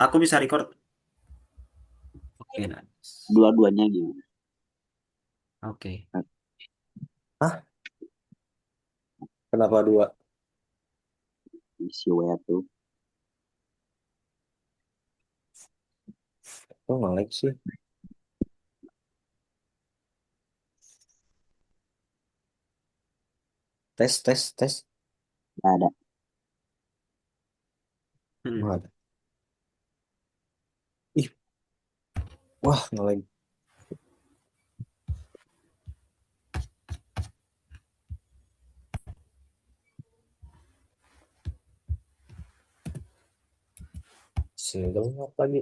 Aku bisa record. Oke, nice. Dua-duanya gimana? Oke. Hah? Kenapa dua? Si WA tuh. Kok nge-lag sih? Tes, tes, tes. Nggak ada. Hmm. Nggak ada. Ih, wah nge-lag. Single nggak lagi?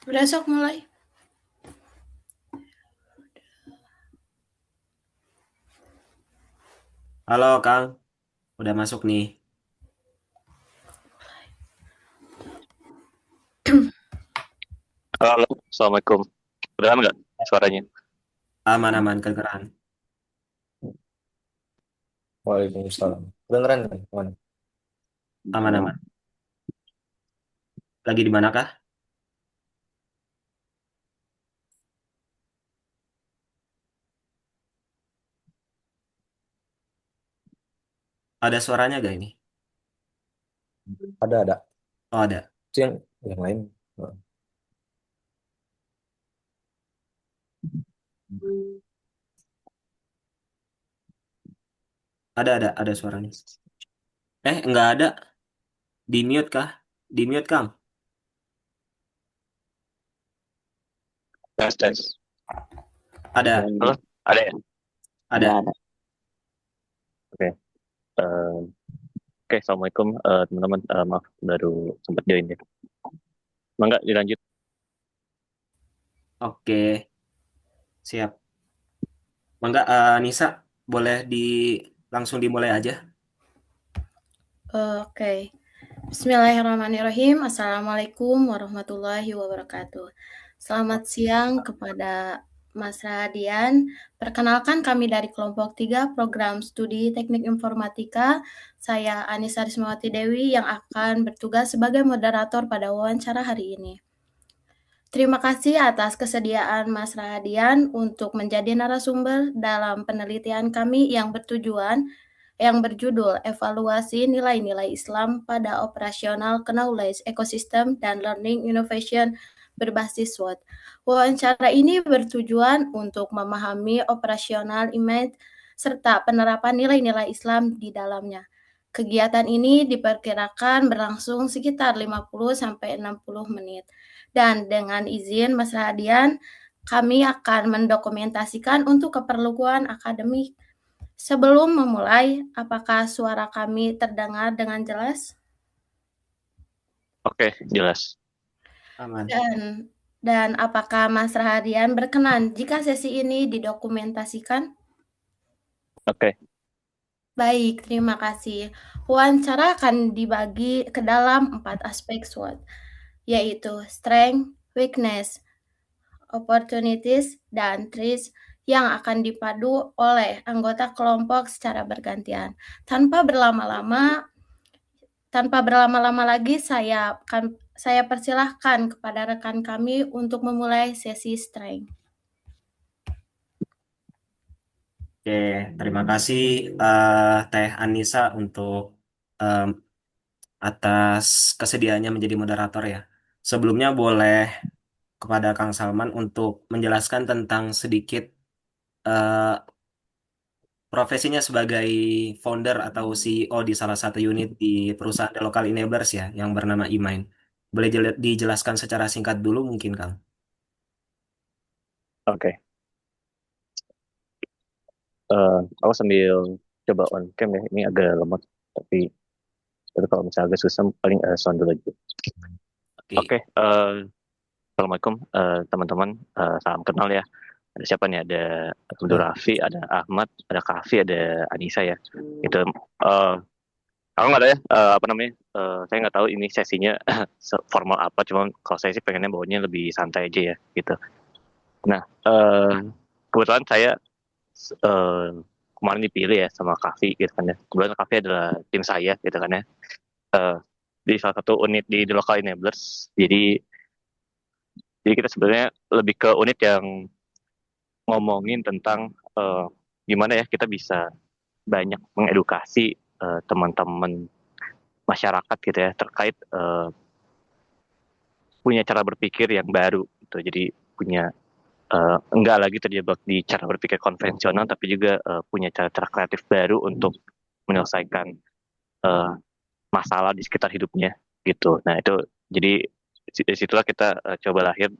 Udah sok mulai. Halo, Kang. Udah masuk nih. Halo, Assalamualaikum. Kedengeran nggak suaranya? Aman-aman, kedengeran. Waalaikumsalam. Kedengeran kan? Mana? Aman-aman. Lagi di manakah? Ada suaranya gak ini? Ada. Oh, ada. Itu yang lain. Nah, Ada suaranya. Nggak ada. Di mute kah? Di mute, Kang. Tes, tes. Ada, Halo, ada ya? Nggak ada. ada. Oke. Eh, Oke, Assalamualaikum teman-teman. Maaf, baru sempat join ya. Mangga dilanjut. Oke, siap. Mangga, Nisa, boleh langsung dimulai aja. Oke. Bismillahirrahmanirrahim. Assalamualaikum warahmatullahi wabarakatuh. Selamat siang kepada Mas Radian. Perkenalkan kami dari kelompok 3 program studi Teknik Informatika. Saya Anissa Rismawati Dewi yang akan bertugas sebagai moderator pada wawancara hari ini. Terima kasih atas kesediaan Mas Rahadian untuk menjadi narasumber dalam penelitian kami yang berjudul Evaluasi Nilai-Nilai Islam pada Operasional Knowledge Ecosystem dan Learning Innovation berbasis SWOT. Wawancara ini bertujuan untuk memahami operasional image serta penerapan nilai-nilai Islam di dalamnya. Kegiatan ini diperkirakan berlangsung sekitar 50-60 menit. Dan dengan izin Mas Radian, kami akan mendokumentasikan untuk keperluan akademik. Sebelum memulai, apakah suara kami terdengar dengan jelas? Oke, jelas. Aman. Dan apakah Mas Rahadian berkenan jika sesi ini didokumentasikan? Oke, Baik, terima kasih. Wawancara akan dibagi ke dalam 4 aspek SWOT, yaitu strength, weakness, opportunities, dan threats yang akan dipadu oleh anggota kelompok secara bergantian. Tanpa berlama-lama lagi, saya persilahkan kepada rekan kami untuk memulai sesi strength. Oke, terima kasih Teh Anissa untuk atas kesediaannya menjadi moderator ya. Sebelumnya boleh kepada Kang Salman untuk menjelaskan tentang sedikit eh, profesinya sebagai founder atau CEO di salah satu unit di perusahaan The Local Enablers ya, yang bernama eMind. Boleh dijelaskan secara singkat dulu mungkin, Kang? Oke. Aku sambil coba on cam ya. Ini agak lemot, tapi kalau misalnya agak susah paling sound dulu aja. Oke. Oke. Assalamualaikum teman-teman. Salam kenal ya. Ada siapa nih? Ada Abdul Rafi, ada Ahmad, ada Kavi, ada Anissa ya. Itu aku nggak tahu ya apa namanya. Saya nggak tahu ini sesinya formal apa. Cuma kalau saya sih pengennya bawanya lebih santai aja ya gitu. Nah, kebetulan saya kemarin dipilih ya sama Kavi gitu kan ya. Kebetulan Kavi adalah tim saya gitu kan ya. Di salah satu unit di The Local Enablers. Jadi kita sebenarnya lebih ke unit yang ngomongin tentang gimana ya kita bisa banyak mengedukasi teman-teman masyarakat gitu ya terkait punya cara berpikir yang baru gitu. Jadi punya enggak lagi terjebak di cara berpikir konvensional, tapi juga punya cara-cara kreatif baru untuk menyelesaikan masalah di sekitar hidupnya gitu. Nah itu jadi dari situlah kita coba lahir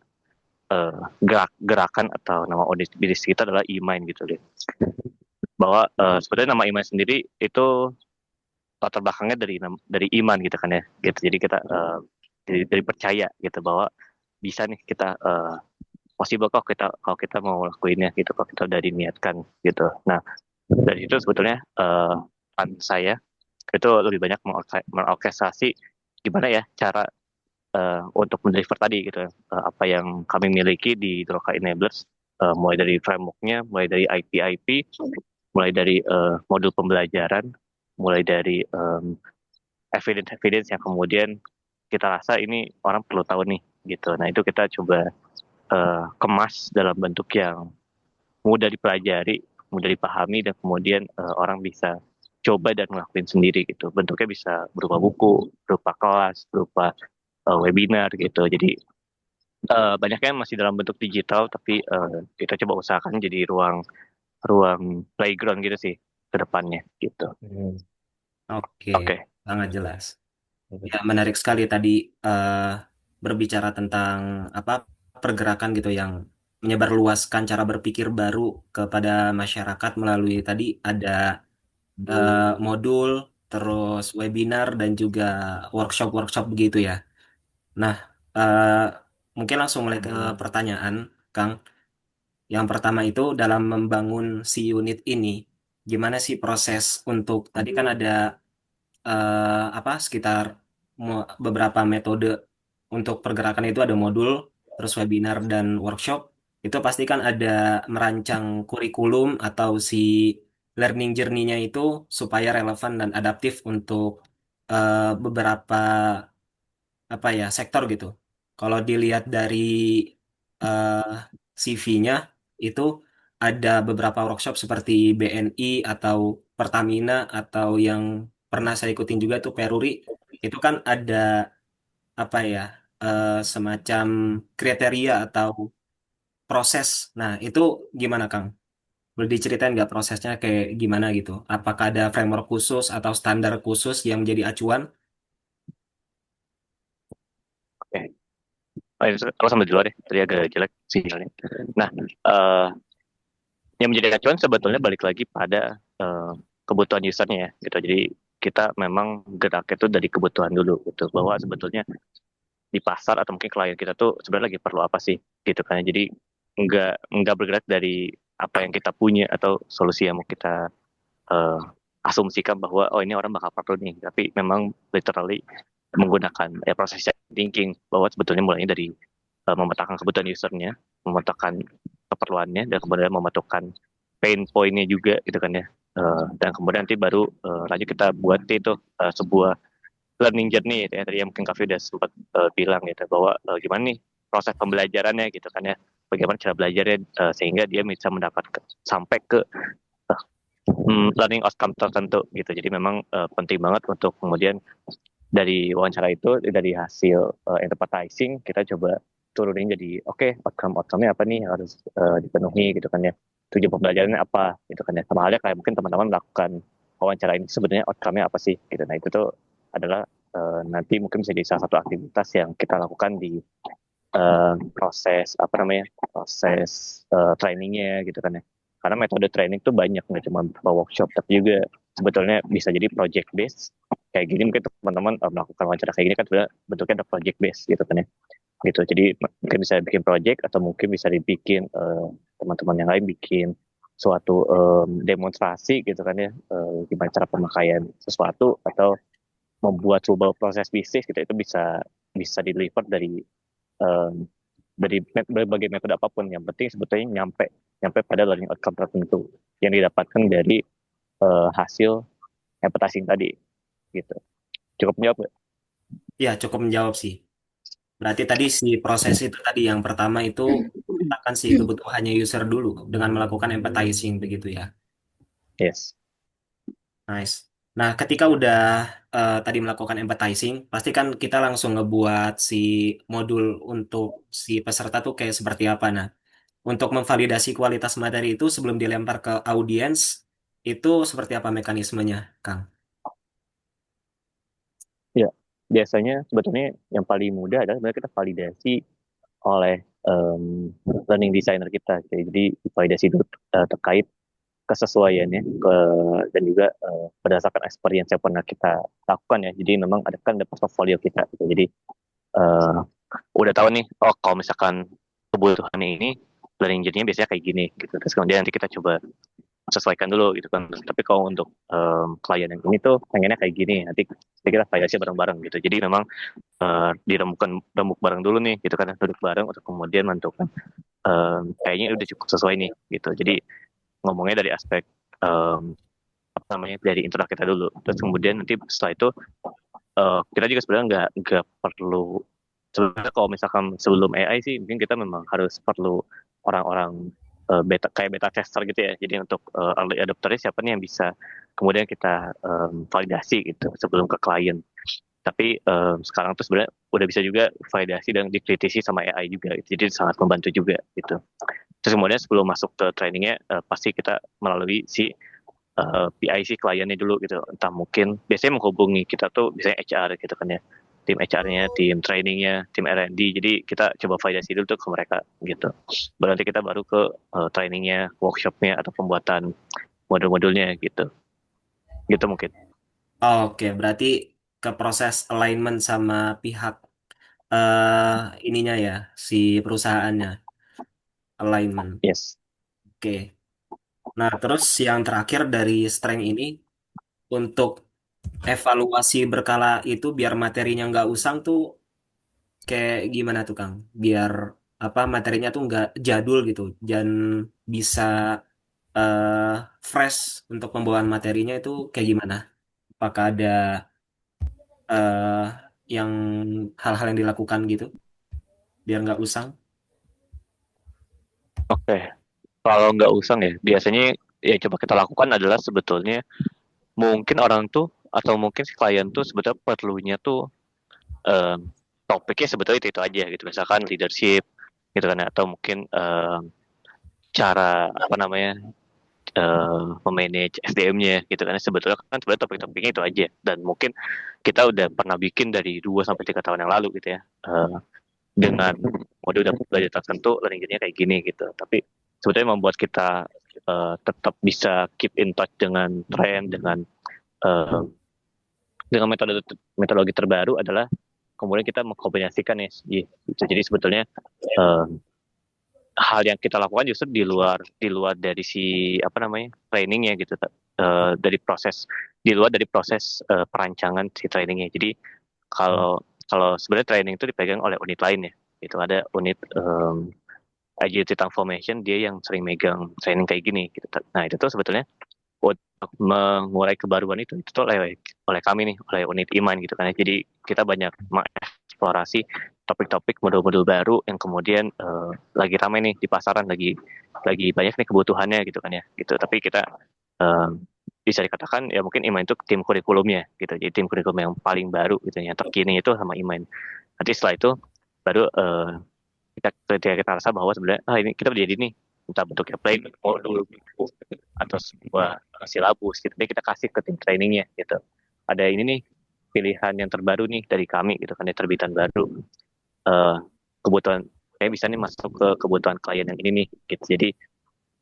gerakan atau nama bisnis kita adalah eMind gitu deh. Bahwa sebenarnya nama eMind sendiri itu latar belakangnya dari iman gitu kan ya. Gitu. Jadi kita dari percaya gitu bahwa bisa nih kita possible kok kalau kita mau lakuinnya gitu, kalau kita udah diniatkan gitu. Nah dari itu sebetulnya peran saya itu lebih banyak mengorkestrasi gimana ya cara untuk mendeliver tadi gitu apa yang kami miliki di Droka Enablers, mulai dari frameworknya, mulai dari IP, mulai dari modul pembelajaran, mulai dari evidence yang kemudian kita rasa ini orang perlu tahu nih gitu. Nah itu kita coba kemas dalam bentuk yang mudah dipelajari, mudah dipahami, dan kemudian orang bisa coba dan ngelakuin sendiri gitu. Bentuknya bisa berupa buku, berupa kelas, berupa webinar gitu. Jadi banyaknya masih dalam bentuk digital, tapi kita coba usahakan jadi ruang playground gitu sih ke depannya gitu. Oke, sangat jelas. Ya, menarik sekali tadi berbicara tentang apa pergerakan gitu yang menyebarluaskan cara berpikir baru kepada masyarakat melalui tadi ada modul, terus webinar dan juga workshop begitu ya. Nah, eh, mungkin langsung mulai ke pertanyaan, Kang. Yang pertama itu dalam membangun si unit ini, gimana sih proses untuk tadi kan ada apa sekitar beberapa metode untuk pergerakan itu ada modul, terus webinar dan workshop. Itu pasti kan ada merancang kurikulum atau si learning journey-nya itu supaya relevan dan adaptif untuk beberapa apa ya sektor gitu. Kalau dilihat dari eh, CV-nya itu ada beberapa workshop seperti BNI atau Pertamina atau yang pernah saya ikutin juga tuh Peruri itu kan ada apa ya semacam kriteria atau proses. Nah itu gimana Kang? Boleh diceritain nggak prosesnya kayak gimana gitu? Apakah ada framework khusus atau standar khusus yang menjadi acuan? Oke. Aku sambil dulu deh, tadi agak jelek sinyalnya. Nah, yang menjadi acuan sebetulnya balik lagi pada kebutuhan usernya ya, gitu. Jadi kita memang gerak itu dari kebutuhan dulu, gitu. Bahwa sebetulnya di pasar atau mungkin klien kita tuh sebenarnya lagi perlu apa sih, gitu kan. Jadi nggak bergerak dari apa yang kita punya atau solusi yang mau kita uh, asumsikan bahwa oh ini orang bakal perlu nih, tapi memang literally menggunakan proses thinking bahwa sebetulnya mulainya dari memetakan kebutuhan usernya, memetakan keperluannya dan kemudian mematukan pain point-nya juga gitu kan ya. Dan kemudian nanti baru lanjut kita buat itu sebuah learning journey gitu ya. Tadi yang mungkin Kavi udah sempat bilang gitu bahwa gimana nih proses pembelajarannya gitu kan ya. Bagaimana cara belajarnya sehingga dia bisa sampai ke learning outcome tertentu gitu. Jadi memang penting banget untuk kemudian dari wawancara itu, dari hasil advertising kita coba turunin jadi oke, outcome-nya apa nih harus dipenuhi gitu kan ya. Tujuan pembelajarannya apa gitu kan ya. Sama halnya kayak mungkin teman-teman melakukan wawancara ini sebenarnya outcome-nya apa sih gitu. Nah itu tuh adalah nanti mungkin bisa jadi salah satu aktivitas yang kita lakukan di proses trainingnya gitu kan ya. Karena metode training tuh banyak, nggak cuma berupa workshop, tapi juga sebetulnya bisa jadi project based. Kayak gini mungkin teman-teman melakukan wawancara kayak gini kan sebenarnya bentuknya ada project based gitu kan ya. Gitu. Jadi mungkin bisa bikin project atau mungkin bisa dibikin teman-teman yang lain bikin suatu demonstrasi gitu kan ya, gimana cara pemakaian sesuatu atau membuat sebuah proses bisnis gitu, itu bisa deliver dari berbagai metode apapun. Yang penting sebetulnya nyampe pada learning outcome tertentu yang didapatkan dari hasil advertising tadi gitu. Cukup menjawab nggak? Ya, cukup menjawab sih. Berarti tadi si proses itu tadi yang pertama itu akan si kebutuhannya user dulu dengan melakukan empathizing begitu ya. Yes. Nice. Nah, ketika udah tadi melakukan empathizing, pasti kan kita langsung ngebuat si modul untuk si peserta tuh kayak seperti apa. Nah, untuk memvalidasi kualitas materi itu sebelum dilempar ke audiens, itu seperti apa mekanismenya, Kang? Ya, biasanya sebetulnya yang paling mudah adalah sebenarnya kita validasi oleh learning designer kita. Jadi validasi dulu terkait kesesuaiannya dan juga berdasarkan experience yang pernah kita lakukan ya. Jadi memang ada portfolio kita gitu. Jadi udah tahu nih, oh kalau misalkan kebutuhannya ini learning journey-nya biasanya kayak gini gitu. Terus kemudian nanti kita coba sesuaikan dulu gitu kan. Tapi kalau untuk klien yang ini tuh pengennya kayak gini, nanti kita validasi bareng-bareng gitu. Jadi memang remuk bareng dulu nih gitu kan, duduk bareng untuk kemudian menentukan kayaknya udah cukup sesuai nih gitu. Jadi ngomongnya dari aspek dari internal kita dulu. Terus kemudian nanti setelah itu kita juga sebenarnya nggak perlu, sebenarnya kalau misalkan sebelum AI sih mungkin kita memang harus perlu orang-orang beta tester gitu ya. Jadi untuk early adopter siapa nih yang bisa kemudian kita validasi gitu sebelum ke klien. Tapi sekarang tuh sebenarnya udah bisa juga validasi dan dikritisi sama AI juga gitu. Jadi sangat membantu juga gitu. Terus kemudian sebelum masuk ke trainingnya pasti kita melalui si PIC kliennya dulu gitu. Entah mungkin biasanya menghubungi kita tuh biasanya HR gitu kan ya. Tim HR-nya, tim trainingnya, tim R&D. Jadi kita coba validasi dulu tuh ke mereka gitu. Baru nanti kita baru ke trainingnya, workshopnya atau pembuatan modul-modulnya gitu. Gitu mungkin. Oke, berarti ke proses alignment sama pihak ininya ya, si perusahaannya, alignment. Yes. Oke. Nah, terus yang terakhir dari strength ini, untuk evaluasi berkala itu biar materinya nggak usang tuh kayak gimana tuh Kang? Biar apa materinya tuh nggak jadul gitu, dan bisa eh, fresh untuk pembawaan materinya itu kayak gimana? Apakah ada eh, yang hal-hal yang dilakukan gitu biar nggak usang? Oke. Kalau nggak usang ya, biasanya yang coba kita lakukan adalah sebetulnya mungkin orang tuh atau mungkin si klien tuh sebetulnya perlunya tuh topiknya sebetulnya itu aja gitu. Misalkan leadership gitu kan, atau mungkin cara apa namanya memanage SDM-nya gitu kan. Sebetulnya kan sebenarnya topik-topiknya itu aja, dan mungkin kita udah pernah bikin dari 2 sampai 3 tahun yang lalu gitu ya. Dengan modul dan belajar tertentu learning journey-nya kayak gini gitu. Tapi sebetulnya membuat kita tetap bisa keep in touch dengan tren, uh, dengan metodologi terbaru adalah kemudian kita mengkombinasikan ya. Gitu. Jadi sebetulnya hal yang kita lakukan justru di luar dari si apa namanya trainingnya gitu, di luar dari proses perancangan si trainingnya. Jadi kalau sebenarnya training itu dipegang oleh unit lain ya, itu ada unit agility transformation dia yang sering megang training kayak gini gitu. Nah itu tuh sebetulnya untuk mengurai kebaruan itu tuh oleh kami nih, oleh unit iman gitu kan ya. Jadi kita banyak mengeksplorasi topik-topik modul-modul baru yang kemudian lagi ramai nih di pasaran, lagi banyak nih kebutuhannya gitu kan ya gitu. Tapi kita bisa dikatakan ya mungkin iman itu tim kurikulumnya gitu. Jadi tim kurikulum yang paling baru gitu ya, terkini itu sama iman. Nanti setelah itu baru ketika kita rasa bahwa sebenarnya ini kita jadi nih entah bentuknya plain modul atau sebuah silabus gitu, jadi kita kasih ke tim trainingnya gitu. Ada ini nih pilihan yang terbaru nih dari kami gitu kan, terbitan baru, kebutuhan kayak bisa nih masuk ke kebutuhan klien yang ini nih gitu. Jadi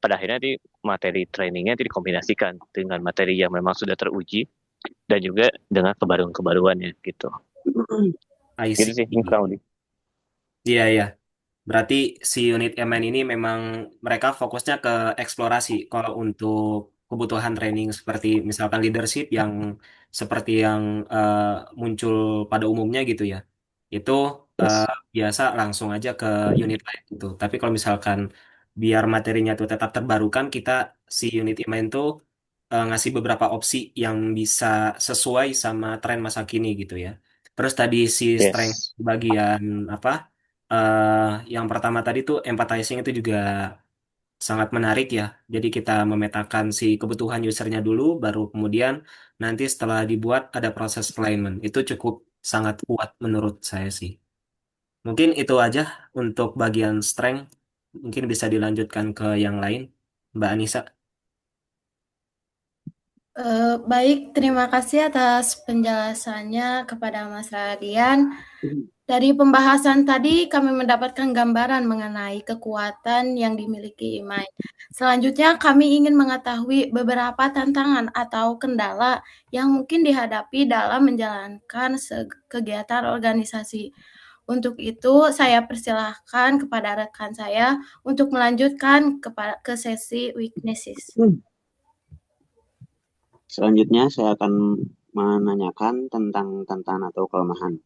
pada akhirnya di materi trainingnya itu dikombinasikan dengan materi yang memang sudah teruji dan juga dengan kebaruan-kebaruannya gitu. I Gitu see. sih, ini kurang lebih. Iya, iya. Berarti si unit MN ini memang mereka fokusnya ke eksplorasi. Kalau untuk kebutuhan training seperti misalkan leadership yang seperti yang eh, muncul pada umumnya gitu ya, itu eh, Yes. biasa langsung aja ke unit lain gitu. Tapi kalau misalkan biar materinya itu tetap terbarukan, kita si unit MN itu ngasih beberapa opsi yang bisa sesuai sama tren masa kini gitu ya. Terus tadi si strength Yes. bagian apa? eh yang pertama tadi tuh empathizing itu juga sangat menarik ya. Jadi kita memetakan si kebutuhan usernya dulu, baru kemudian nanti setelah dibuat ada proses alignment. Itu cukup sangat kuat menurut saya sih. Mungkin itu aja untuk bagian strength. Mungkin bisa dilanjutkan ke yang lain, Mbak Anissa. Baik, terima kasih atas penjelasannya kepada Mas Radian. Dari pembahasan tadi kami mendapatkan gambaran mengenai kekuatan yang dimiliki IMAI. Selanjutnya kami ingin mengetahui beberapa tantangan atau kendala yang mungkin dihadapi dalam menjalankan kegiatan organisasi. Untuk itu, saya persilahkan kepada rekan saya untuk melanjutkan ke sesi weaknesses. Selanjutnya saya akan menanyakan tentang tantangan atau kelemahan,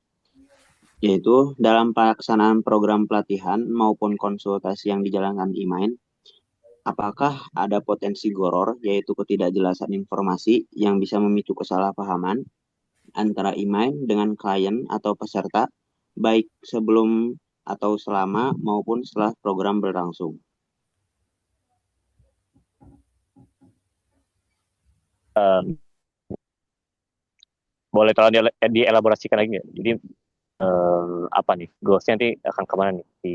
yaitu dalam pelaksanaan program pelatihan maupun konsultasi yang dijalankan IMAIN, apakah ada potensi goror, yaitu ketidakjelasan informasi yang bisa memicu kesalahpahaman antara IMAIN dengan klien atau peserta, baik sebelum atau selama maupun setelah program berlangsung? Boleh tolong dielaborasikan lagi nggak? Jadi apa nih goalsnya nanti akan kemana nih di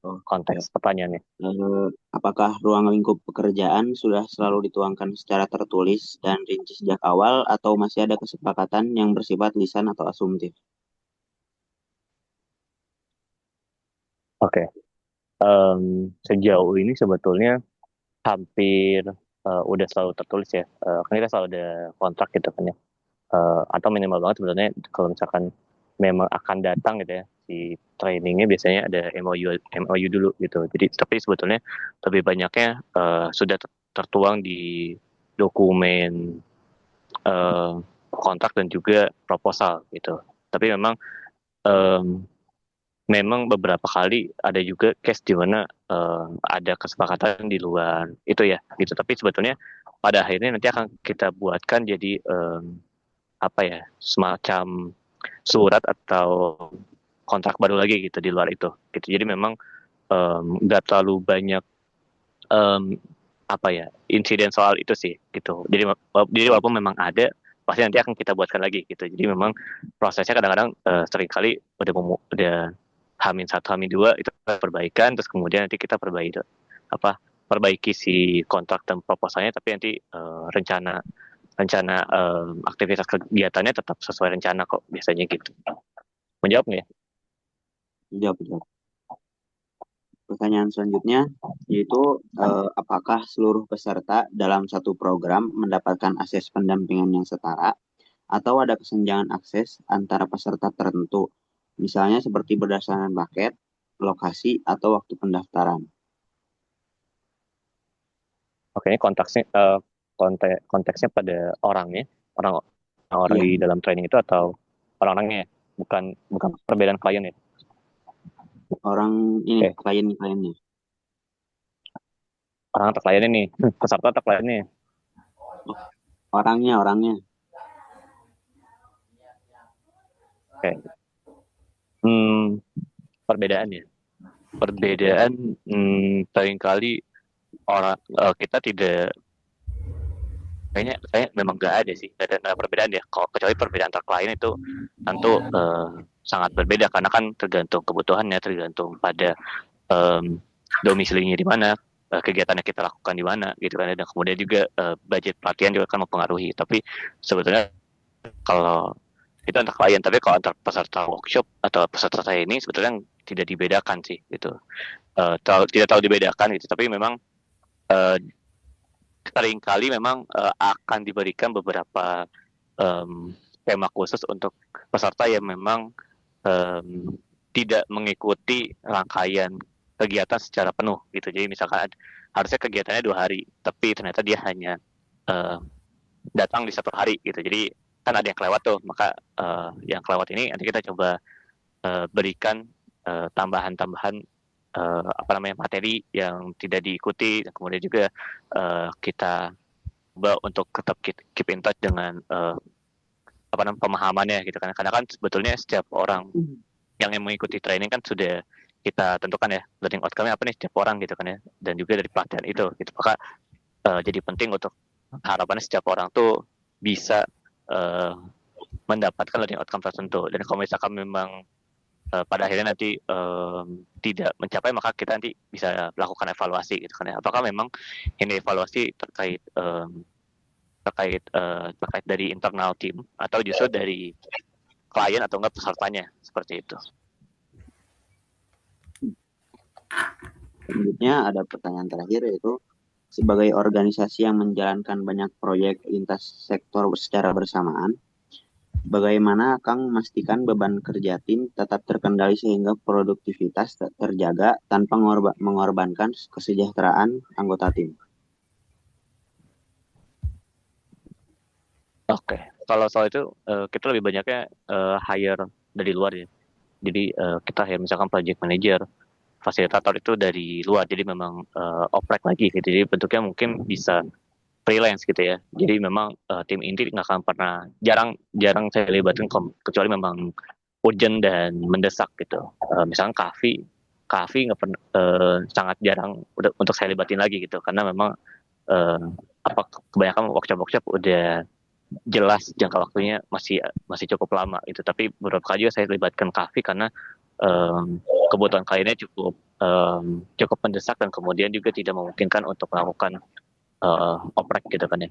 konteks pertanyaannya? Apakah ruang lingkup pekerjaan sudah selalu dituangkan secara tertulis dan rinci sejak awal, atau masih ada kesepakatan yang bersifat lisan atau asumtif? Oke. Sejauh ini sebetulnya hampir udah selalu tertulis ya. Kan kita selalu ada kontrak gitu kan ya. Atau minimal banget sebenarnya kalau misalkan memang akan datang gitu ya si trainingnya, biasanya ada MOU dulu gitu. Jadi tapi sebetulnya lebih banyaknya sudah tertuang di dokumen kontrak dan juga proposal gitu. Tapi memang beberapa kali ada juga case di mana ada kesepakatan di luar itu ya gitu. Tapi sebetulnya pada akhirnya nanti akan kita buatkan jadi apa ya, semacam surat atau kontrak baru lagi gitu di luar itu gitu. Jadi memang nggak terlalu banyak apa ya insiden soal itu sih gitu. Jadi walaupun memang ada, pasti nanti akan kita buatkan lagi gitu. Jadi memang prosesnya kadang-kadang seringkali udah H-1, H-2 itu perbaikan, terus kemudian nanti kita perbaiki si kontrak dan proposalnya, tapi nanti rencana aktivitas kegiatannya tetap sesuai rencana kok biasanya gitu. Menjawab nggak ya? Jawab. Pertanyaan selanjutnya yaitu apakah seluruh peserta dalam satu program mendapatkan akses pendampingan yang setara, atau ada kesenjangan akses antara peserta tertentu, misalnya seperti berdasarkan paket, lokasi, atau waktu pendaftaran? Oke, konteksnya pada orangnya, orang Iya, di dalam training itu atau orang-orangnya ya? Bukan perbedaan klien ya? orang ini Oke. kliennya. orang atau kliennya nih, peserta atau kliennya. Orangnya. Oke. Perbedaannya. Perbedaan seringkali kita tidak, kayaknya memang nggak ada sih, nggak ada perbedaan ya. Kalau kecuali perbedaan antar klien itu tentu sangat berbeda karena kan tergantung kebutuhannya, tergantung pada domisilinya di mana, kegiatan yang kita lakukan di mana gitu kan, dan kemudian juga budget pelatihan juga kan mempengaruhi. Tapi sebetulnya kalau itu antar klien, tapi kalau antar peserta workshop atau peserta saya ini sebetulnya tidak dibedakan sih gitu. Tidak tahu dibedakan gitu, tapi memang seringkali memang akan diberikan beberapa tema khusus untuk peserta yang memang tidak mengikuti rangkaian kegiatan secara penuh gitu. Jadi misalkan harusnya kegiatannya 2 hari, tapi ternyata dia hanya datang di 1 hari gitu. Jadi kan ada yang kelewat tuh, maka yang kelewat ini nanti kita coba berikan tambahan-tambahan materi yang tidak diikuti, dan kemudian juga kita coba untuk tetap keep in touch dengan pemahamannya gitu kan, karena kan sebetulnya setiap orang yang mengikuti training kan sudah kita tentukan ya learning outcome-nya apa nih setiap orang gitu kan ya, dan juga dari pelatihan itu gitu. Maka jadi penting untuk harapannya setiap orang tuh bisa mendapatkan learning outcome tertentu, dan kalau misalkan memang pada akhirnya nanti tidak mencapai, maka kita nanti bisa lakukan evaluasi gitu kan ya. Apakah memang ini evaluasi terkait dari internal tim atau justru dari klien atau enggak pesertanya, seperti itu. Selanjutnya ada pertanyaan terakhir, yaitu sebagai organisasi yang menjalankan banyak proyek lintas sektor secara bersamaan, bagaimana Kang memastikan beban kerja tim tetap terkendali sehingga produktivitas terjaga tanpa mengorbankan kesejahteraan anggota tim? Oke, kalau soal itu kita lebih banyaknya hire dari luar ya. Jadi kita hire misalkan project manager, fasilitator itu dari luar. Jadi memang oprek lagi gitu. Jadi bentuknya mungkin bisa freelance gitu ya. Jadi memang tim inti nggak akan pernah, jarang saya libatin kecuali memang urgent dan mendesak gitu. Misalkan Kavi nggak pernah, sangat jarang untuk saya libatin lagi gitu, karena memang kebanyakan workshop udah jelas jangka waktunya masih cukup lama gitu. Tapi beberapa kali juga saya libatkan Kavi karena kebutuhan kliennya cukup mendesak, dan kemudian juga tidak memungkinkan untuk melakukan oprek gitu kan ya,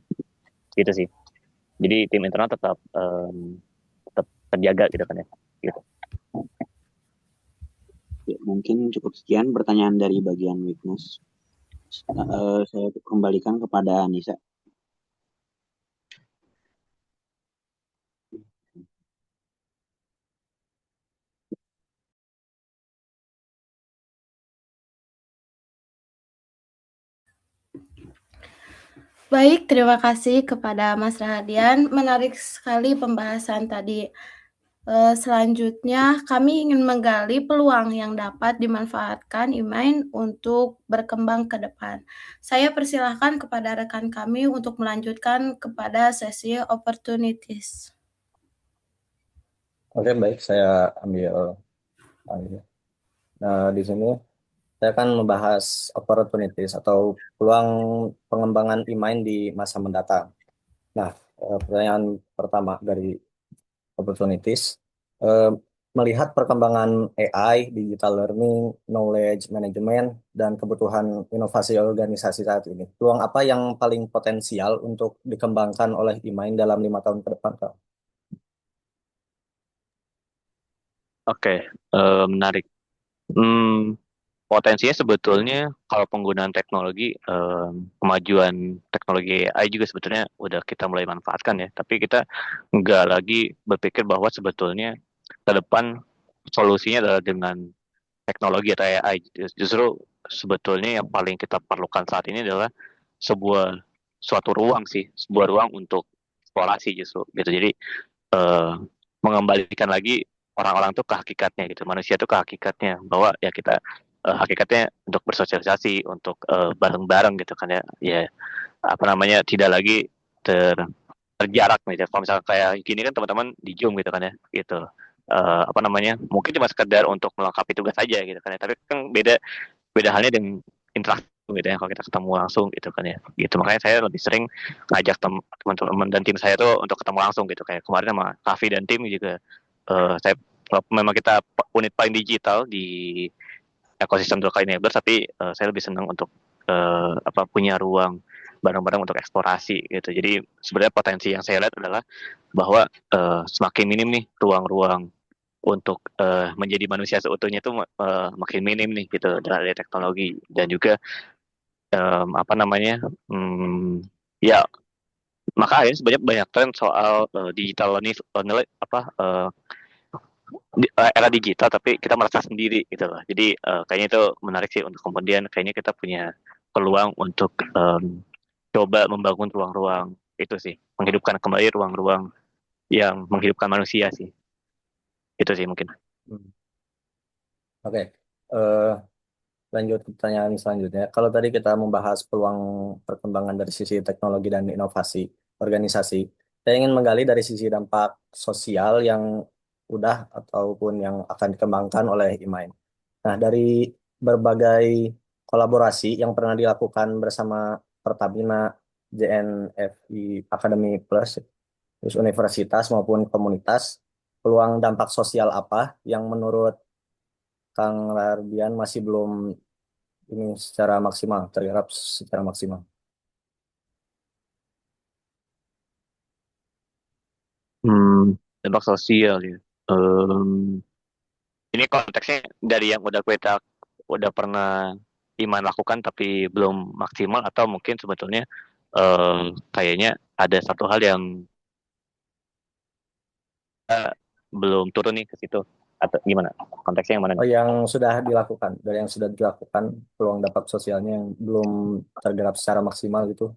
gitu sih. Jadi tim internal tetap terjaga gitu kan ya, gitu. Ya, mungkin cukup sekian pertanyaan dari bagian witness. Saya kembalikan kepada Nisa. Baik, terima kasih kepada Mas Rahadian. Menarik sekali pembahasan tadi. Selanjutnya, kami ingin menggali peluang yang dapat dimanfaatkan IMAIN untuk berkembang ke depan. Saya persilahkan kepada rekan kami untuk melanjutkan kepada sesi opportunities. Oke, baik, saya ambil. Nah, di sini saya akan membahas opportunities atau peluang pengembangan e-mind di masa mendatang. Nah, pertanyaan pertama dari opportunities, melihat perkembangan AI, digital learning, knowledge management, dan kebutuhan inovasi organisasi saat ini, peluang apa yang paling potensial untuk dikembangkan oleh e-mind dalam 5 tahun ke depan, Kak? Oke, menarik. Potensinya sebetulnya kalau penggunaan teknologi, kemajuan teknologi AI juga sebetulnya udah kita mulai manfaatkan ya. Tapi kita nggak lagi berpikir bahwa sebetulnya ke depan solusinya adalah dengan teknologi atau AI. Justru sebetulnya yang paling kita perlukan saat ini adalah suatu ruang sih, sebuah ruang untuk eksplorasi justru gitu. Jadi mengembalikan lagi orang-orang tuh ke hakikatnya gitu, manusia tuh ke hakikatnya, bahwa ya kita hakikatnya untuk bersosialisasi, untuk bareng-bareng gitu kan ya. Ya apa namanya, tidak lagi terjarak nih. Kalau misalnya kayak gini kan teman-teman di Zoom gitu kan ya, gitu. Apa namanya, mungkin cuma sekedar untuk melengkapi tugas aja gitu kan ya. Tapi kan beda beda halnya dengan interaksi gitu ya, kalau kita ketemu langsung gitu kan ya, gitu. Makanya saya lebih sering ngajak teman-teman dan tim saya tuh untuk ketemu langsung gitu, kayak kemarin sama Kavi dan tim juga. Saya memang kita unit paling digital di ekosistem Dua Kali Neighbor, tapi saya lebih senang untuk apa, punya ruang bareng-bareng untuk eksplorasi gitu. Jadi sebenarnya potensi yang saya lihat adalah bahwa semakin minim nih ruang-ruang untuk menjadi manusia seutuhnya itu makin minim nih gitu dengan adanya teknologi. Dan juga apa namanya, ya maka akhirnya sebanyak banyak tren soal digital apa era digital, tapi kita merasa sendiri gitu loh. Jadi kayaknya itu menarik sih, untuk kemudian kayaknya kita punya peluang untuk coba membangun ruang-ruang itu sih, menghidupkan kembali ruang-ruang yang menghidupkan manusia sih. Itu sih mungkin. Hmm. Oke, eh, lanjut ke pertanyaan selanjutnya. Kalau tadi kita membahas peluang perkembangan dari sisi teknologi dan inovasi organisasi, saya ingin menggali dari sisi dampak sosial yang udah ataupun yang akan dikembangkan oleh Imain. Nah, dari berbagai kolaborasi yang pernah dilakukan bersama Pertamina, JNFI Academy Plus, terus universitas maupun komunitas, peluang dampak sosial apa yang menurut Kang Lardian masih belum ini secara maksimal, tergarap secara maksimal? Dampak sosial ya. Em, ini konteksnya dari yang udah pernah Iman lakukan tapi belum maksimal, atau mungkin sebetulnya kayaknya ada satu hal yang belum turun nih ke situ, atau gimana? Konteksnya yang mana Oh, nih? yang sudah dilakukan, dari yang sudah dilakukan, peluang dampak sosialnya yang belum tergarap secara maksimal gitu,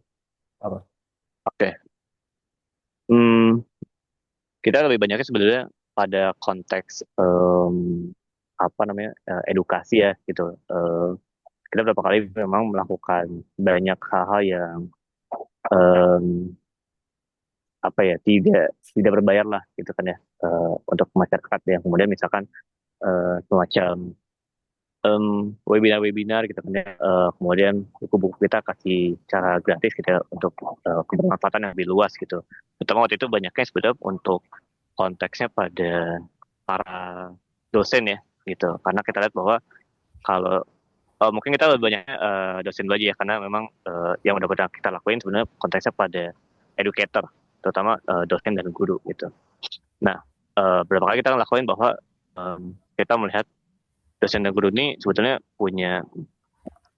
apa? Oke. Hmm, kita lebih banyaknya sebenarnya pada konteks apa namanya, edukasi ya gitu. Kita beberapa kali memang melakukan banyak hal-hal yang em, apa ya, tidak tidak berbayar lah gitu kan ya, untuk masyarakat, yang kemudian misalkan semacam webinar-webinar gitu kan ya, kemudian buku-buku kita kasih cara gratis gitu ya, untuk kebermanfaatan yang lebih luas gitu. Terutama waktu itu banyaknya sebetulnya untuk konteksnya pada para dosen ya gitu, karena kita lihat bahwa kalau mungkin kita lebih banyak dosen dulu aja ya, karena memang yang udah pernah kita lakuin sebenarnya konteksnya pada educator, terutama dosen dan guru gitu. Nah, beberapa kali kita lakuin bahwa kita melihat dosen dan guru ini sebetulnya punya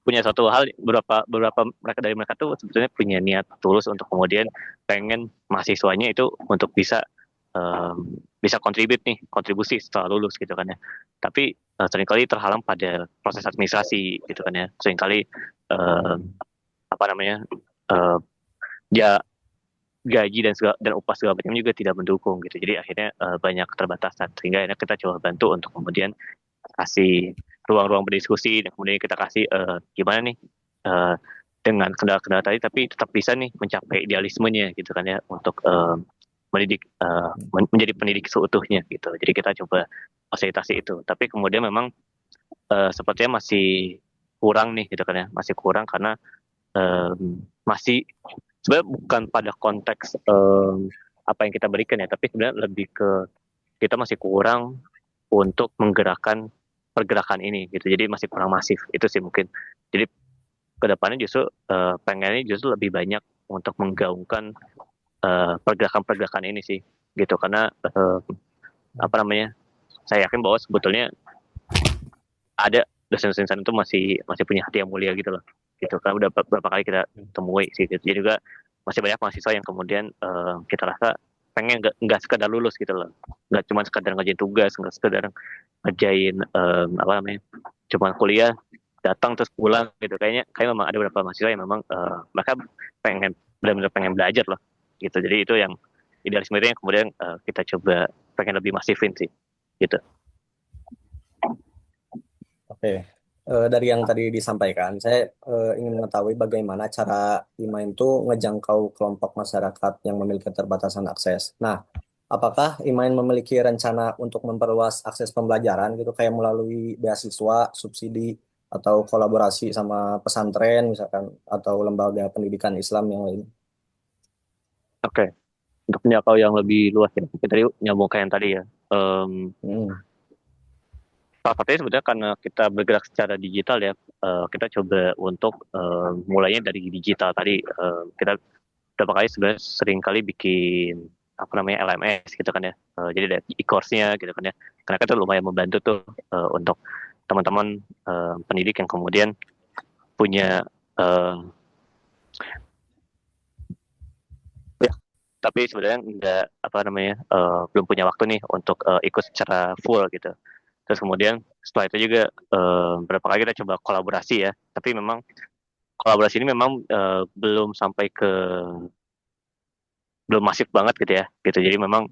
punya satu hal, beberapa beberapa mereka dari mereka tuh sebetulnya punya niat tulus untuk kemudian pengen mahasiswanya itu untuk bisa kontribusi setelah lulus gitu kan ya. Tapi seringkali terhalang pada proses administrasi gitu kan ya. Seringkali apa namanya, uh, ya gaji dan upah segala macam juga tidak mendukung gitu. Jadi akhirnya banyak keterbatasan, sehingga akhirnya kita coba bantu untuk kemudian kasih ruang-ruang berdiskusi, dan kemudian kita kasih gimana nih uh, dengan kendala-kendala tadi tapi tetap bisa nih mencapai idealismenya gitu kan ya, untuk menjadi pendidik seutuhnya gitu. Jadi kita coba fasilitasi itu. Tapi kemudian memang sepertinya masih kurang nih gitu kan ya, masih kurang karena masih sebenarnya bukan pada konteks apa yang kita berikan ya, tapi sebenarnya lebih ke kita masih kurang untuk menggerakkan pergerakan ini gitu. Jadi masih kurang masif itu sih mungkin. Jadi kedepannya justru pengennya justru lebih banyak untuk menggaungkan pergerakan-pergerakan ini sih gitu, karena apa namanya, saya yakin bahwa sebetulnya ada dosen-dosen sana itu masih masih punya hati yang mulia gitu loh, gitu kan. Udah beberapa kali kita temui sih gitu. Jadi juga masih banyak mahasiswa yang kemudian kita rasa pengen nggak sekedar lulus gitu loh, nggak cuma sekedar ngerjain tugas, nggak sekedar ngerjain apa namanya, cuma kuliah datang terus pulang gitu. Kayak memang ada beberapa mahasiswa yang memang mereka pengen benar-benar pengen belajar loh gitu. Jadi itu yang idealisme itu yang kemudian kita coba pengen lebih masifin sih gitu. Oke. dari yang tadi disampaikan, saya ingin mengetahui bagaimana cara Emain itu ngejangkau kelompok masyarakat yang memiliki keterbatasan akses. Nah, apakah Emain memiliki rencana untuk memperluas akses pembelajaran gitu, kayak melalui beasiswa, subsidi, atau kolaborasi sama pesantren misalkan, atau lembaga pendidikan Islam yang lain? Oke, untuk menjangkau yang lebih luas ya. Kita tadi nyambung kayak yang tadi ya. Hmm. Salah satunya sebenarnya karena kita bergerak secara digital ya, kita coba untuk mulainya dari digital tadi. Kita berapa kali sebenarnya sering kali bikin apa namanya LMS gitu kan ya. Jadi ada e-course-nya gitu kan ya. Karena kan itu lumayan membantu tuh untuk teman-teman pendidik yang kemudian punya eh, ya, tapi sebenarnya nggak apa namanya belum punya waktu nih untuk ikut secara full gitu. Terus kemudian setelah itu juga berapa kali kita coba kolaborasi ya. Tapi memang kolaborasi ini memang belum masif banget gitu ya. Gitu. Jadi memang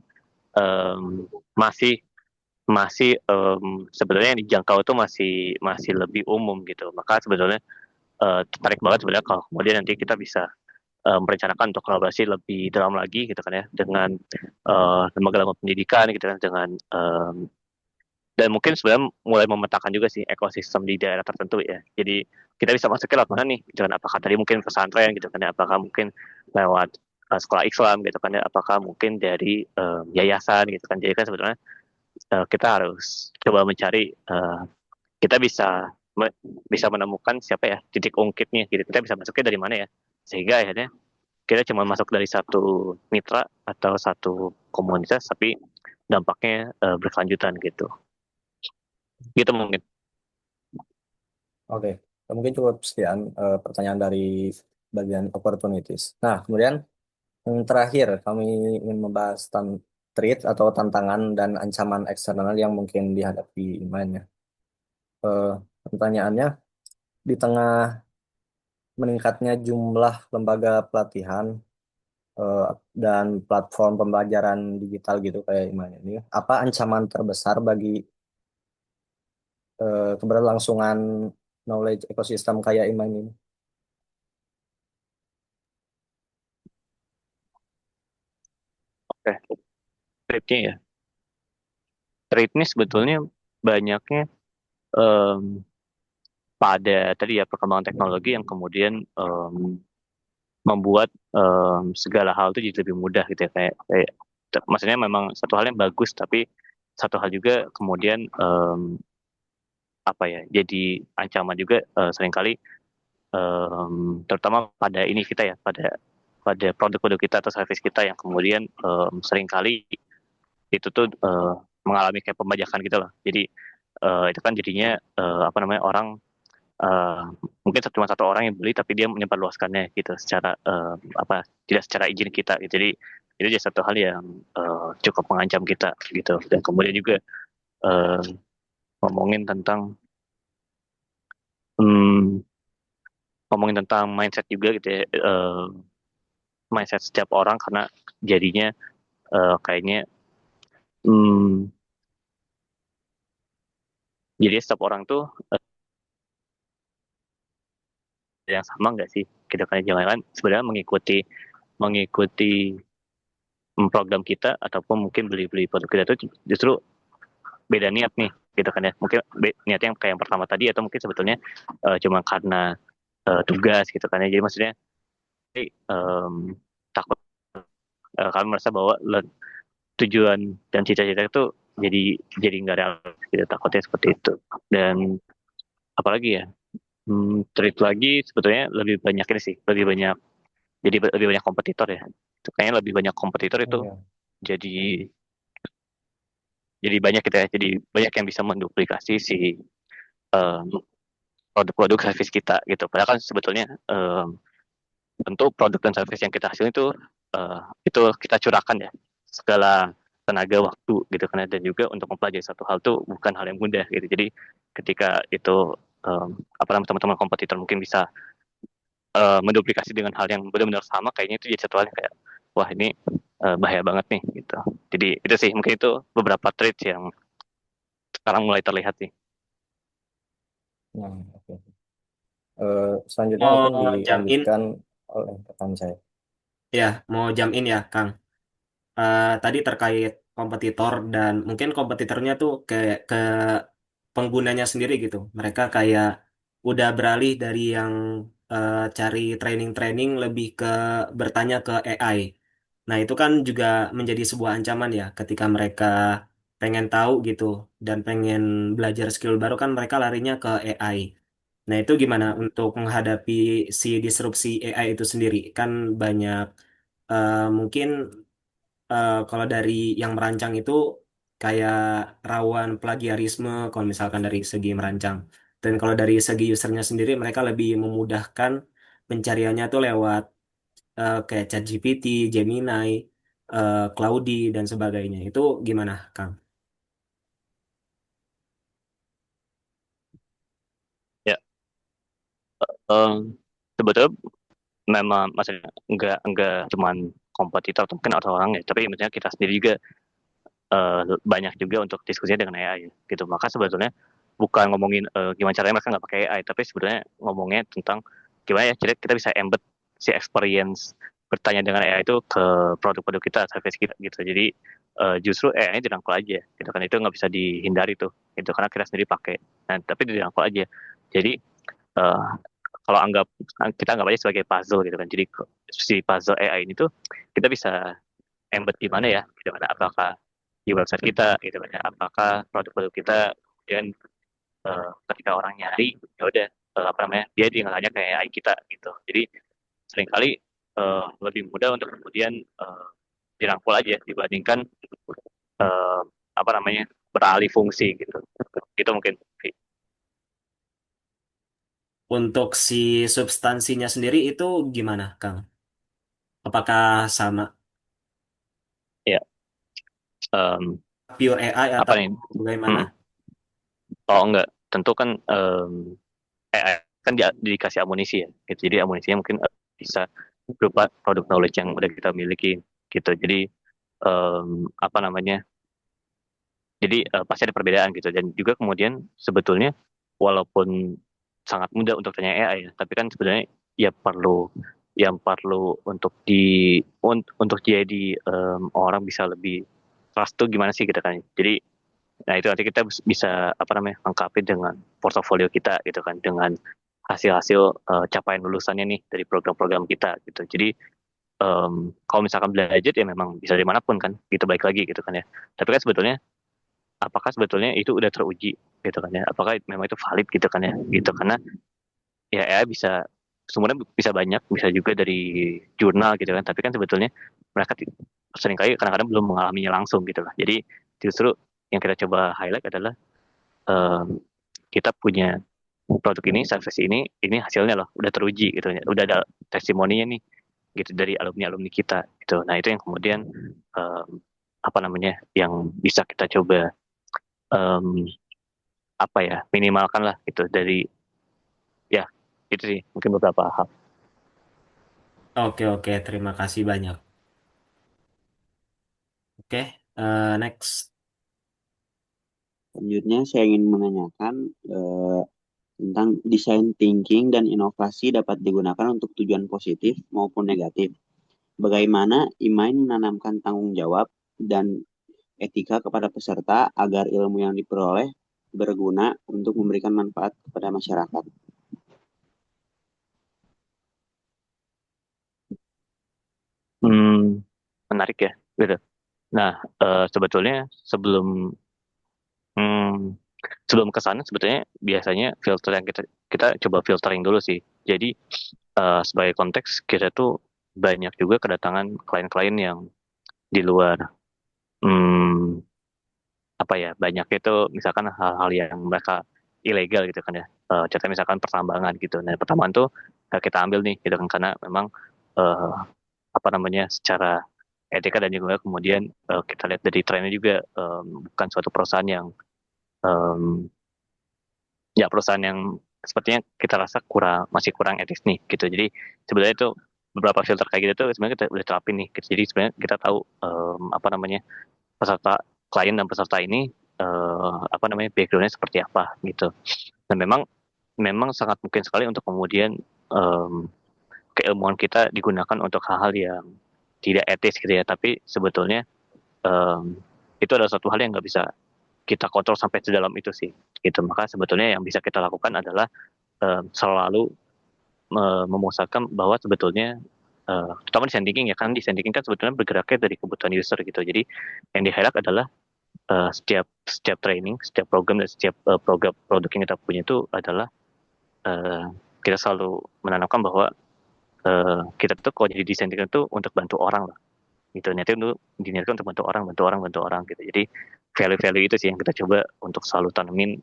em, masih masih sebenarnya yang dijangkau itu masih masih lebih umum gitu. Maka sebenarnya tertarik banget sebenarnya kalau kemudian nanti kita bisa merencanakan untuk kolaborasi lebih dalam lagi gitu kan ya dengan lembaga-lembaga pendidikan gitu kan dengan dan mungkin sebenarnya mulai memetakan juga sih ekosistem di daerah tertentu ya. Jadi kita bisa masukin lewat mana nih? Jangan apakah tadi mungkin pesantren gitu kan ya? Apakah mungkin lewat sekolah Islam gitu kan ya? Apakah mungkin dari yayasan gitu kan? Jadi kan sebenarnya kita harus coba mencari kita bisa menemukan siapa ya titik ungkitnya gitu. Kita bisa masuknya dari mana ya? Sehingga akhirnya kita cuma masuk dari satu mitra atau satu komunitas tapi dampaknya berkelanjutan gitu. Gitu mungkin. Oke, mungkin cukup sekian pertanyaan dari bagian opportunities. Nah, kemudian yang terakhir kami ingin membahas threat atau tantangan dan ancaman eksternal yang mungkin dihadapi imannya. Eh, Pertanyaannya, di tengah meningkatnya jumlah lembaga pelatihan eh, dan platform pembelajaran digital gitu kayak Iman ini, apa ancaman terbesar bagi keberlangsungan knowledge ekosistem kayak Iman ini? Oke, tripnya ya. Trip ini sebetulnya banyaknya em, pada tadi ya perkembangan teknologi yang kemudian membuat segala hal itu jadi lebih mudah gitu ya kayak maksudnya memang satu hal yang bagus tapi satu hal juga kemudian apa ya jadi ancaman juga seringkali terutama pada ini kita ya pada pada produk-produk kita atau service kita yang kemudian seringkali itu tuh mengalami kayak pembajakan gitu loh. Jadi itu kan jadinya apa namanya orang eh, mungkin cuma satu orang yang beli tapi dia menyebarluaskannya gitu secara apa tidak secara izin kita gitu. Jadi itu jadi satu hal yang cukup mengancam kita gitu. Dan kemudian juga eh, ngomongin tentang hmm, ngomongin tentang mindset juga gitu ya. Mindset setiap orang karena jadinya kayaknya hmm, jadi setiap orang tuh yang sama nggak sih gitu kan jangan sebenarnya mengikuti mengikuti program kita ataupun mungkin beli-beli produk kita itu justru beda niat nih gitu kan ya mungkin niatnya yang kayak yang pertama tadi atau mungkin sebetulnya cuma karena tugas gitu kan ya jadi maksudnya em, takut kami merasa bahwa tujuan dan cita-cita itu jadi jadi nggak realistis gitu takutnya seperti itu dan apalagi ya treat lagi sebetulnya lebih banyak ini sih lebih banyak jadi lebih banyak kompetitor ya itu kayaknya lebih banyak kompetitor itu Iya. jadi jadi banyak kita ya jadi banyak yang bisa menduplikasi si em, produk-produk service kita gitu padahal kan sebetulnya tentu produk dan service yang kita hasilkan itu kita curahkan ya segala tenaga waktu gitu kan ya. Dan juga untuk mempelajari satu hal itu bukan hal yang mudah gitu jadi ketika itu apa namanya teman-teman kompetitor mungkin bisa menduplikasi dengan hal yang benar-benar sama kayaknya itu jadi satu hal yang kayak wah ini bahaya banget nih gitu jadi itu sih mungkin itu beberapa traits yang sekarang mulai terlihat sih Nah, oke. Selanjutnya mungkin Mau jump in dilanjutkan oleh rekan saya. ya, mau jump in ya, Kang. Tadi terkait kompetitor dan mungkin kompetitornya tuh kayak ke penggunanya sendiri gitu. Mereka kayak udah beralih dari yang cari training-training lebih ke bertanya ke AI. Nah, itu kan juga menjadi sebuah ancaman ya ketika mereka pengen tahu gitu dan pengen belajar skill baru kan mereka larinya ke AI. Nah, itu gimana untuk menghadapi si disrupsi AI itu sendiri? Kan banyak mungkin kalau dari yang merancang itu kayak rawan plagiarisme kalau misalkan dari segi merancang. Dan kalau dari segi usernya sendiri mereka lebih memudahkan pencariannya tuh lewat kayak ChatGPT, Gemini, Claude dan sebagainya. Itu gimana, Kang? Ya, em, sebetulnya memang maksudnya nggak cuman kompetitor atau mungkin atau orang ya, tapi maksudnya kita sendiri juga banyak juga untuk diskusinya dengan AI gitu. Maka sebetulnya bukan ngomongin gimana caranya mereka nggak pakai AI, tapi sebetulnya ngomongnya tentang gimana ya kita bisa embed si experience bertanya dengan AI itu ke produk-produk kita, service kita gitu. Jadi justru AI dirangkul aja gitu kan, itu nggak bisa dihindari tuh itu karena kita sendiri pakai. Nah, tapi dirangkul aja. Jadi eh, kalau kita anggap aja sebagai puzzle gitu kan. Jadi si puzzle AI ini tuh kita bisa embed di mana ya gitu kan, apakah di website kita gitu kan ya, apakah produk-produk kita kemudian ketika orang nyari ya udah apa namanya dia tinggal tanya kayak AI kita gitu. Jadi seringkali lebih mudah untuk kemudian dirangkul aja dibandingkan eh, apa namanya beralih fungsi gitu. Gitu mungkin. Untuk si substansinya sendiri itu gimana, Kang? Apakah sama Ya, em, pure AI apa atau nih? bagaimana? Hmm. Oh enggak, tentu kan AI kan dikasih amunisi ya gitu. Jadi amunisinya mungkin bisa berupa produk knowledge yang udah kita miliki gitu. Jadi apa namanya, jadi pasti ada perbedaan gitu. Dan juga kemudian sebetulnya walaupun sangat mudah untuk tanya AI ya, tapi kan sebenarnya ya perlu yang perlu untuk jadi orang bisa lebih trust tuh gimana sih gitu kan. Jadi nah itu nanti kita bisa apa namanya lengkapi dengan portofolio kita gitu kan, dengan hasil-hasil capaian lulusannya nih dari program-program kita gitu. Jadi kalau misalkan belajar ya memang bisa dimanapun kan, gitu baik lagi gitu kan ya. Tapi kan sebetulnya apakah sebetulnya itu udah teruji gitu kan ya? Apakah memang itu valid gitu kan ya? Gitu karena ya AI bisa sebenarnya bisa banyak, bisa juga dari jurnal gitu kan. Tapi kan sebetulnya mereka seringkali kadang-kadang belum mengalaminya langsung gitu lah. Jadi justru yang kita coba highlight adalah em, kita punya produk ini, service ini hasilnya loh, udah teruji gitu ya, udah ada testimoninya nih, gitu dari alumni-alumni kita, gitu. Nah itu yang kemudian em, apa namanya, yang bisa kita coba em, apa ya, minimalkan lah gitu dari ya itu sih mungkin beberapa hal. Oke, oke, terima kasih banyak. Oke, next. Selanjutnya saya ingin menanyakan tentang design thinking dan inovasi dapat digunakan untuk tujuan positif maupun negatif. Bagaimana Imain menanamkan tanggung jawab dan etika kepada peserta agar ilmu yang diperoleh berguna untuk memberikan manfaat kepada masyarakat. Hmm, menarik ya, gitu. Nah, sebetulnya hmm, sebelum ke sana sebetulnya biasanya filter yang kita coba filtering dulu sih. Jadi sebagai konteks kita tuh banyak juga kedatangan klien-klien yang di luar hmm, apa ya, banyak itu misalkan hal-hal yang mereka ilegal gitu kan ya. Contohnya misalkan pertambangan gitu. Nah pertambangan tuh kita ambil nih gitu kan karena memang eh, apa namanya secara etika dan juga kemudian kita lihat dari trennya juga bukan suatu perusahaan yang em, ya perusahaan yang sepertinya kita rasa masih kurang etis nih gitu. Jadi sebenarnya itu beberapa filter kayak gitu tuh sebenarnya kita udah terapin nih gitu. Jadi sebenarnya kita tahu apa namanya peserta klien dan peserta ini apa namanya backgroundnya seperti apa gitu. Dan memang memang sangat mungkin sekali untuk kemudian keilmuan kita digunakan untuk hal-hal yang tidak etis gitu ya. Tapi sebetulnya itu adalah satu hal yang nggak bisa kita kontrol sampai sedalam itu sih. Gitu. Maka sebetulnya yang bisa kita lakukan adalah selalu memusatkan bahwa sebetulnya terutama di sanding ya, kan di sanding kan sebetulnya bergeraknya dari kebutuhan user gitu. Jadi yang di highlight adalah setiap training, setiap program dan setiap program produk yang kita punya itu adalah kita selalu menanamkan bahwa kita tuh kalau jadi desain thinker tuh untuk bantu orang lah gitu. Niatnya untuk diniatkan untuk bantu orang gitu. Jadi value-value itu sih yang kita coba untuk selalu tanemin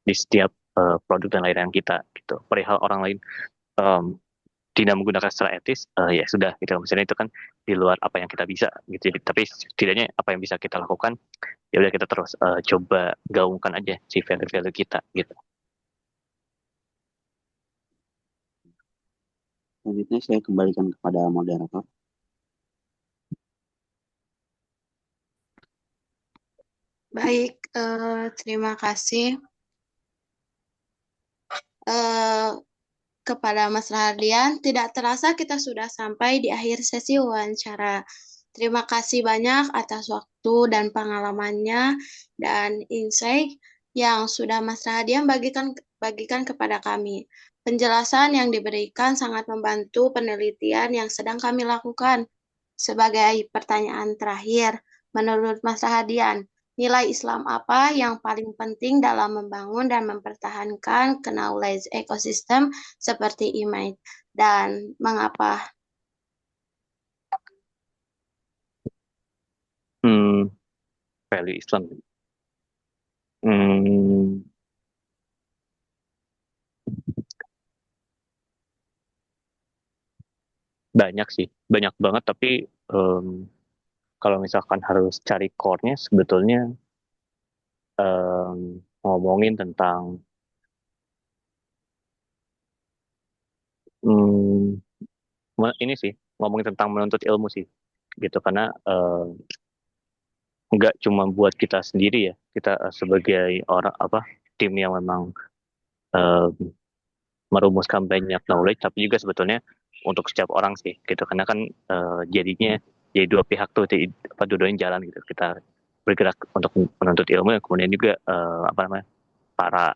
di setiap produk dan layanan kita gitu. Perihal orang lain tidak menggunakan secara etis, ya sudah gitu. Misalnya itu kan di luar apa yang kita bisa gitu. Jadi, tapi setidaknya apa yang bisa kita lakukan, ya udah kita terus coba gaungkan aja si value-value kita gitu. Selanjutnya saya kembalikan kepada moderator. Baik, terima kasih kepada Mas Radian. Tidak terasa kita sudah sampai di akhir sesi wawancara. Terima kasih banyak atas waktu dan pengalamannya dan insight yang sudah Mas Radian bagikan kepada kami. Penjelasan yang diberikan sangat membantu penelitian yang sedang kami lakukan. Sebagai pertanyaan terakhir, menurut Mas Radian, nilai Islam apa yang paling penting dalam membangun dan mempertahankan knowledge ecosystem seperti email, dan mengapa? Value Islam. Banyak sih, banyak banget. Tapi kalau misalkan harus cari core-nya, sebetulnya ngomongin tentang ini sih, ngomongin tentang menuntut ilmu sih, gitu. Karena nggak cuma buat kita sendiri ya, kita sebagai orang tim yang memang merumuskan banyak knowledge, tapi juga sebetulnya untuk setiap orang sih, gitu. Karena kan jadinya jadi dua pihak tuh, dua-duanya jalan gitu. Kita bergerak untuk menuntut ilmu, yang kemudian juga para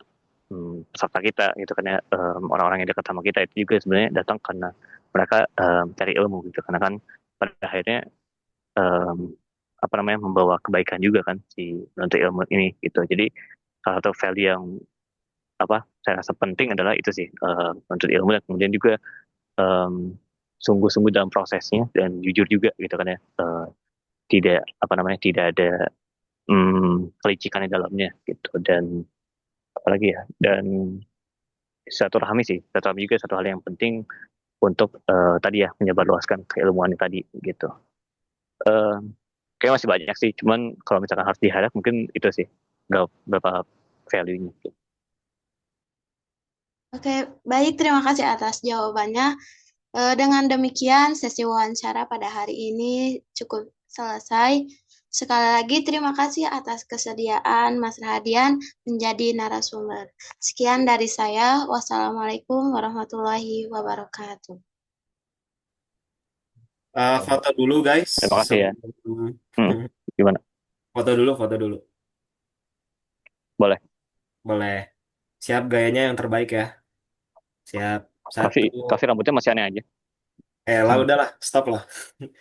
peserta kita gitu kan ya, orang-orang yang dekat sama kita itu juga sebenarnya datang karena mereka cari ilmu gitu. Karena kan pada akhirnya membawa kebaikan juga kan si menuntut ilmu ini gitu. Jadi salah satu value yang saya rasa penting adalah itu sih, menuntut ilmu, dan kemudian juga sungguh-sungguh dalam prosesnya dan jujur juga gitu kan ya. Tidak tidak ada kelicikan di dalamnya gitu. Dan apalagi ya, dan silaturahmi juga satu hal yang penting untuk tadi ya, menyebarluaskan keilmuan tadi gitu. Kayak masih banyak sih, cuman kalau misalkan harus di-highlight mungkin itu sih berapa value-nya gitu. Oke, baik, terima kasih atas jawabannya. Dengan demikian, sesi wawancara pada hari ini cukup selesai. Sekali lagi, terima kasih atas kesediaan Mas Radian menjadi narasumber. Sekian dari saya. Wassalamualaikum warahmatullahi wabarakatuh. Foto dulu guys. Terima kasih ya. Gimana? Foto dulu. Boleh. Siap, gayanya yang terbaik ya. Siap. Kafe rambutnya masih aneh aja. Lah udahlah, stop lah. 1,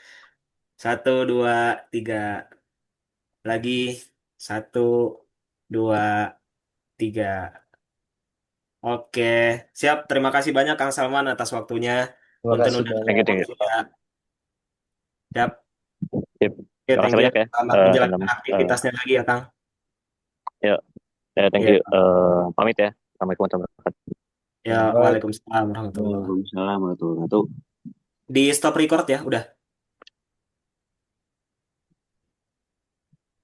2, 3. Lagi 1, 2, 3. Oke, siap. Terima kasih banyak Kang Salman atas waktunya. Terima kasih Udah banyak. Thank you. Siap. Yep. Oke, Terima kasih banyak ya. Selamat menjalankan aktivitasnya lagi ya, Kang. Ya, thank you. Pamit ya. Assalamualaikum warahmatullahi wabarakatuh. Ya, waalaikumsalam warahmatullahi wabarakatuh. Waalaikumsalam warahmatullahi wabarakatuh. Di stop record ya, udah.